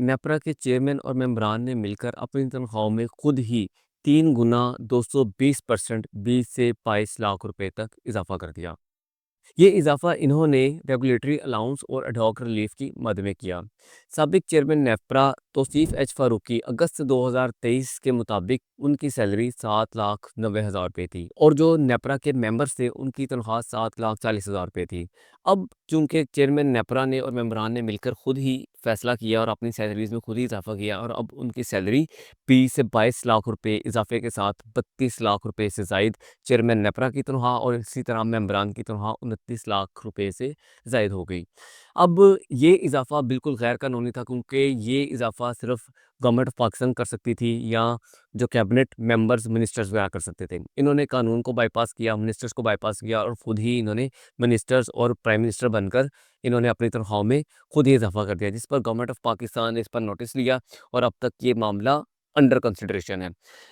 नेपरा के चेयरमैन और मेंबरान ने मिलकर अपनी तनख्वाहों में खुद ही 3 गुना 220% 20 से 22 लाख रुपए तक इजाफा कर दिया। ये इजाफा इन्होंने रेगुलेटरी अलाउंस और एडहॉक रिलीफ की मद में किया। साबिक चेयरमैन नेफ्रा तौसीफ एच फारूकी अगस्त 2023 के मुताबिक उनकी सैलरी 7,90,000 रुपये थी और जो नेपरा के मेंबर्स थे उनकी तनख्वाह 7,40,000 रुपये थी। अब चूंकि चेयरमैन नेपरा ने और मेंबरान ने मिलकर खुद ही फैसला किया और अपनी सैलरीज में खुद ही इजाफा किया और अब उनकी सैलरी 20 से 22 लाख रुपए इजाफे के साथ 32 लाख रुपए से जायद चेयरमैन नेपरा की तनख्वाह और इसी तरह मेंबरान की तनख्वाह 29 लाख रुपए से ज़ायद हो गई। अब ये इजाफ़ा बिल्कुल गैर कानूनी था क्योंकि ये इजाफ़ा सिर्फ़ गवर्नमेंट ऑफ पाकिस्तान कर सकती थी या जो कैबिनेट मेंबर्स मिनिस्टर्स वगैरह कर सकते थे। इन्होंने कानून को बाईपास किया, मिनिस्टर्स को बाईपास किया और खुद ही इन्होंने मिनिस्टर्स और प्राइम मिनिस्टर बनकर इन्होंने अपनी तनख्वाहों में खुद ही इजाफ़ा कर दिया, जिस पर गवर्नमेंट ऑफ पाकिस्तान ने इस पर नोटिस लिया और अब तक ये मामला अंडर कंसिडरेशन है।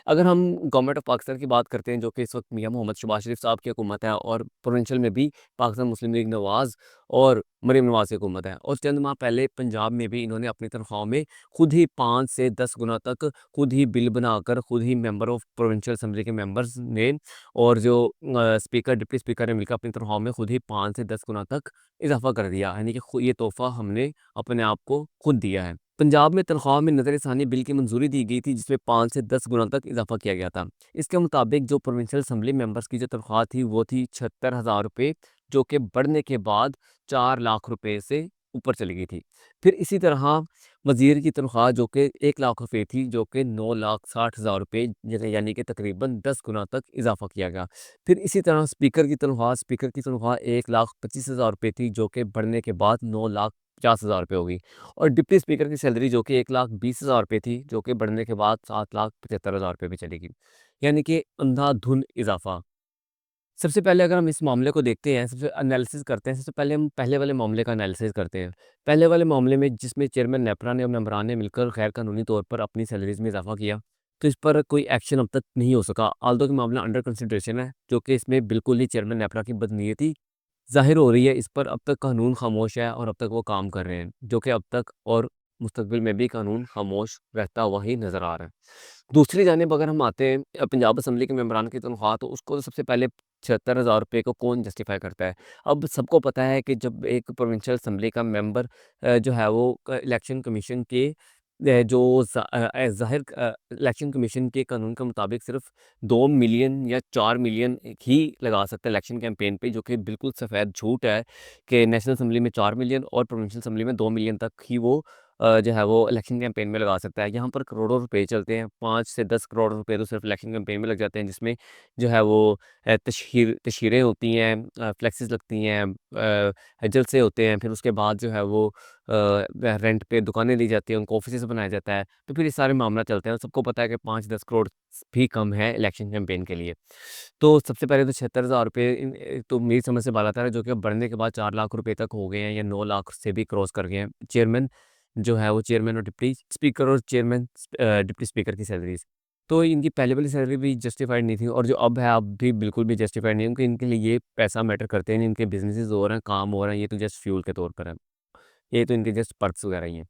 अगर हम गवर्नमेंट ऑफ पाकिस्तान की बात करते हैं जो कि इस वक्त मियां मोहम्मद शहबाज शरीफ साहब की हुकूमत है और प्रोविंशियल में भी पाकिस्तान मुस्लिम लीग नवाज़ और मरीम नवाज़ की हुकूमत है और चंद माह पहले पंजाब में भी इन्होंने अपनी तनख्वाहों में खुद ही 5 से 10 गुना तक खुद ही बिल बनाकर खुद ही मेंबर ऑफ प्रोविंशियल असेंबली के मेंबर्स ने और जो स्पीकर डिप्टी स्पीकर ने मिलकर अपनी तनख्वाहों में खुद ही 5 से 10 गुना तक इजाफा कर दिया, यानी कि ये तोहफा हमने अपने आप को खुद दिया है। पंजाब में तनख्वाह में नज़र-ए-सानी बिल की मंजूरी दी गई थी जिसमें 5 से 10 गुना तक इजाफा किया गया था। इसके मुताबिक जो प्रोविंशियल असेंबली मेंबर्स की जो तनख्वाह थी वो थी 76,000 रुपये, जो कि बढ़ने के बाद 4 लाख रुपए से ऊपर चली गई थी। फिर इसी तरह वज़ीर की तनख्वाह जो कि 1 लाख रुपए थी, जो कि 9,60,000 रुपये यानी कि तकरीबन 10 गुना तक इजाफा किया गया। फिर इसी तरह स्पीकर की तनख्वाह 1,25,000 रुपये थी, जो कि बढ़ने के बाद 9,50,000 रुपये हो गई और डिप्टी स्पीकर की सैलरी जो कि 1,20,000 रुपये थी, जो कि बढ़ने के बाद 7,75,000 रुपये पे चली गई। यानी कि अंधाधुंध इजाफा। सबसे पहले अगर हम इस मामले को देखते हैं, सबसे एनालिसिस करते हैं, सबसे पहले हम पहले वाले मामले का एनालिसिस करते हैं। पहले वाले मामले में जिसमें चेयरमैन नेपरा ने और मेंबरान ने मिलकर गैर कानूनी तौर पर अपनी सैलरीज़ में इज़ाफ़ा किया, तो इस पर कोई एक्शन अब तक नहीं हो सका। ऑल्दो कि मामला अंडर कंसिडरेशन है, जो कि इसमें बिल्कुल ही चेयरमैन नेपरा की बदनीयती ज़ाहिर हो रही है। इस पर अब तक कानून खामोश है और अब तक वो काम कर रहे हैं, जो कि अब तक और मुस्तकबिल में भी कानून खामोश रहता हुआ ही नज़र आ रहा है। दूसरी जानिब अगर हम आते हैं पंजाब असम्बली के मेंबरान की तनख्वाह, तो उसको तो सबसे पहले 76,000 रुपये को कौन जस्टिफ़ाई करता है? अब सबको पता है कि जब एक प्रोविंशियल असम्बली का मेंबर जो है वो इलेक्शन कमीशन के इलेक्शन कमीशन के कानून के मुताबिक सिर्फ 2 मिलियन या 4 मिलियन ही लगा सकता है इलेक्शन कैंपेन पे, जो कि बिल्कुल सफ़ेद झूठ है कि नेशनल असम्बली में 4 मिलियन और प्रोविंशियल असम्बली में 2 मिलियन तक ही वो जो है वो इलेक्शन कैंपेन में लगा सकता है। यहाँ पर करोड़ों रुपए चलते हैं, 5 से 10 करोड़ रुपए तो सिर्फ इलेक्शन कैंपेन में लग जाते हैं, जिसमें जो है वो तशहीरें होती हैं, फ्लेक्सेस लगती हैं, जलसे होते हैं, फिर उसके बाद जो है वो रेंट पे दुकानें ली जाती हैं, उनको ऑफिसेज़ बनाया जाता है, तो फिर ये सारे मामला चलते हैं और सबको पता है कि 5-10 करोड़ भी कम है इलेक्शन कैंपेन के लिए। तो सबसे पहले तो 76,000 रुपये तो मेरी समझ से बाहर आता है, जो कि अब बढ़ने के बाद 4 लाख रुपए तक हो गए हैं या 9 लाख से भी क्रॉस कर गए हैं। चेयरमैन जो है वो चेयरमैन और डिप्टी स्पीकर और डिप्टी स्पीकर की सैलरीज़। तो इनकी पहले वाली सैलरी भी जस्टिफाइड नहीं थी और जो अब है, अब भी बिल्कुल भी जस्टिफाइड नहीं है, क्योंकि इनके लिए ये पैसा मैटर करते हैं नहीं, इनके बिज़नेसेस हो रहे हैं, काम हो रहा है, ये तो जस्ट फ्यूल के तौर पर है। ये तो इनके जस्ट पर्क्स वगैरह ही हैं।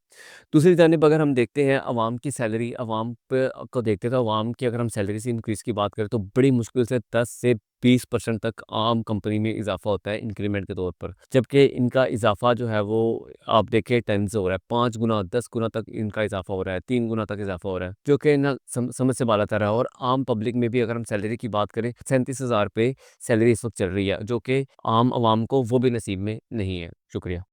दूसरी जानिब अगर हम देखते हैं अवाम की सैलरी, अवाम पे को देखते हैं, तो अवाम की अगर हम सैलरी से इंक्रीज़ की बात करें तो बड़ी मुश्किल से 10 से 20% तक आम कंपनी में इज़ाफ़ा होता है इंक्रीमेंट के तौर पर। जबकि इनका इज़ाफ़ा जो है वो आप देखिए टन्स हो रहा है, 5 गुना, 10 गुना तक इनका इज़ाफ़ा हो रहा है, 3 गुना तक इज़ाफ़ा हो रहा है, जो कि ना समझ से बाला-तर है। और आम पब्लिक में भी अगर हम सैलरी की बात करें, 37,000 रुपए सैलरी इस वक़्त चल रही है, जो कि आम अवाम को वो भी नसीब में नहीं है। शुक्रिया।